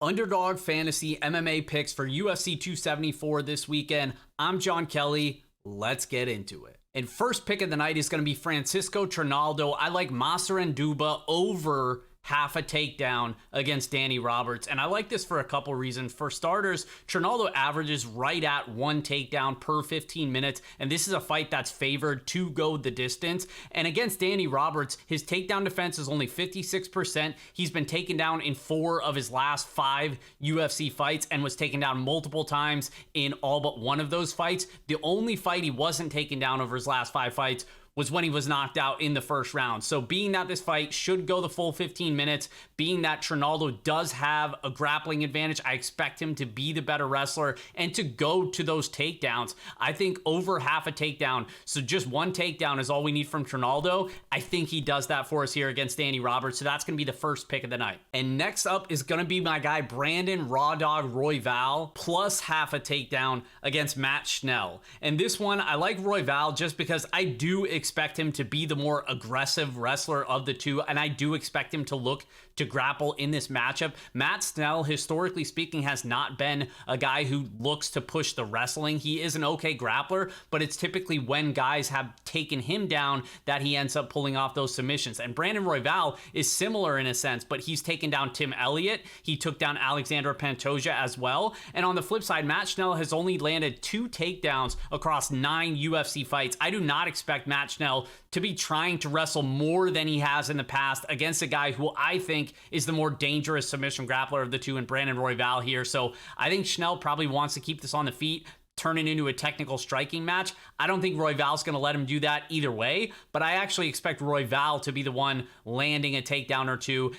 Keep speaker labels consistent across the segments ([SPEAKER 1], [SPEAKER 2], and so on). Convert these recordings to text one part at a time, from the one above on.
[SPEAKER 1] Underdog Fantasy MMA picks for UFC 274 this weekend. I'm John Kelly. Let's get into it. And first pick of the night is going to be Francisco Trinaldo. I like Massaranduba over half a takedown against Danny Roberts. And I like this for a couple reasons. For starters, Trinaldo averages right at one takedown per 15 minutes. And this is a fight that's favored to go the distance. And against Danny Roberts, his takedown defense is only 56%. He's been taken down in 4 of his last 5 UFC fights and was taken down multiple times in all but one of those fights. The only fight he wasn't taken down over his last 5 fights was when he was knocked out in the first round. So being that this fight should go the full 15 minutes, being that Trinaldo does have a grappling advantage, I expect him to be the better wrestler and to go to those takedowns. I think over half a takedown, so just one takedown is all we need from Trinaldo. I think he does that for us here against Danny Roberts, so that's going to be the first pick of the night. And next up is going to be my guy Brandon Raw Dog Royval plus half a takedown against Matt Schnell. And this one, I like Royval just because I do expect him to be the more aggressive wrestler of the two, and I do expect him to look to grapple in this matchup. Matt Schnell, historically speaking, has not been a guy who looks to push the wrestling. He is an okay grappler, but it's typically when guys have taken him down that he ends up pulling off those submissions. And Brandon Royval is similar in a sense, but he's taken down Tim Elliott. He took down Alexandra Pantoja as well. And on the flip side, Matt Schnell has only landed 2 takedowns across 9 UFC fights. I do not expect Matt Schnell to be trying to wrestle more than he has in the past against a guy who I think is the more dangerous submission grappler of the two in Brandon Royval here. So I think Schnell probably wants to keep this on the feet, turn it into a technical striking match. I don't think Royval's going to let him do that either way, but I actually expect Royval to be the one landing a takedown or two.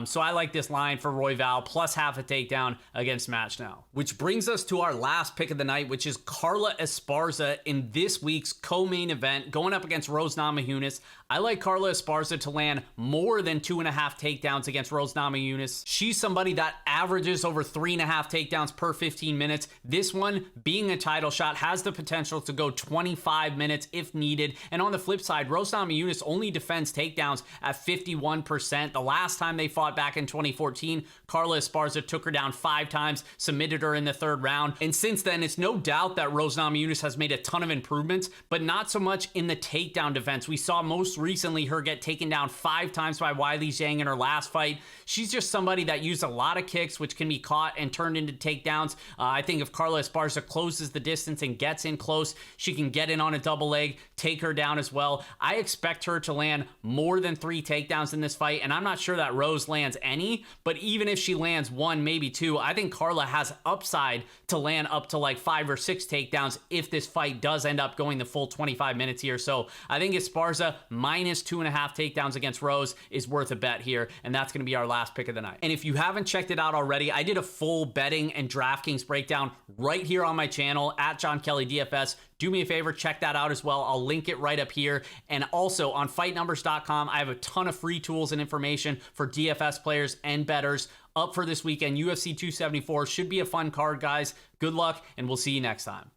[SPEAKER 1] So I like this line for Royval plus half a takedown against Matt Schnell. Which brings us to our last pick of the night, which is Carla Esparza in this week's co-main event going up against Rose Namajunas. I like Carla Esparza to land more than 2.5 takedowns against Rose Namajunas. She's somebody that averages over 3.5 takedowns per 15 minutes. This one, being a title shot, has the potential to go 25 minutes if needed. And on the flip side, Rose Namajunas only defends takedowns at 51%. The last time they fought back in 2014, Carla Esparza took her down 5 times, submitted her in the 3rd round. And since then, it's no doubt that Rose Namajunas has made a ton of improvements, but not so much in the takedown defense. We saw most recently her get taken down 5 times by Weili Zhang in her last fight. She's just somebody that used a lot of kicks, which can be caught and turned into takedowns. I think if Carla Esparza closes the distance and gets in close, she can get in on a double leg, take her down as well. I expect her to land more than 3 takedowns in this fight, and I'm not sure that Rose lands any, but even if she lands 1, maybe 2, I think Carla has upside to land up to like 5 or 6 takedowns if this fight does end up going the full 25 minutes here. So I think Esparza minus 2.5 takedowns against Rose is worth a bet here, and that's going to be our last pick of the night. And if you haven't checked it out already, I did a full betting and DraftKings breakdown right here on my channel at John Kelly DFS. Do me a favor, check that out as well. I'll link it right up here. And also on fightnumbers.com, I have a ton of free tools and information for DFS players and bettors up for this weekend. UFC 274 should be a fun card, guys. Good luck, and we'll see you next time.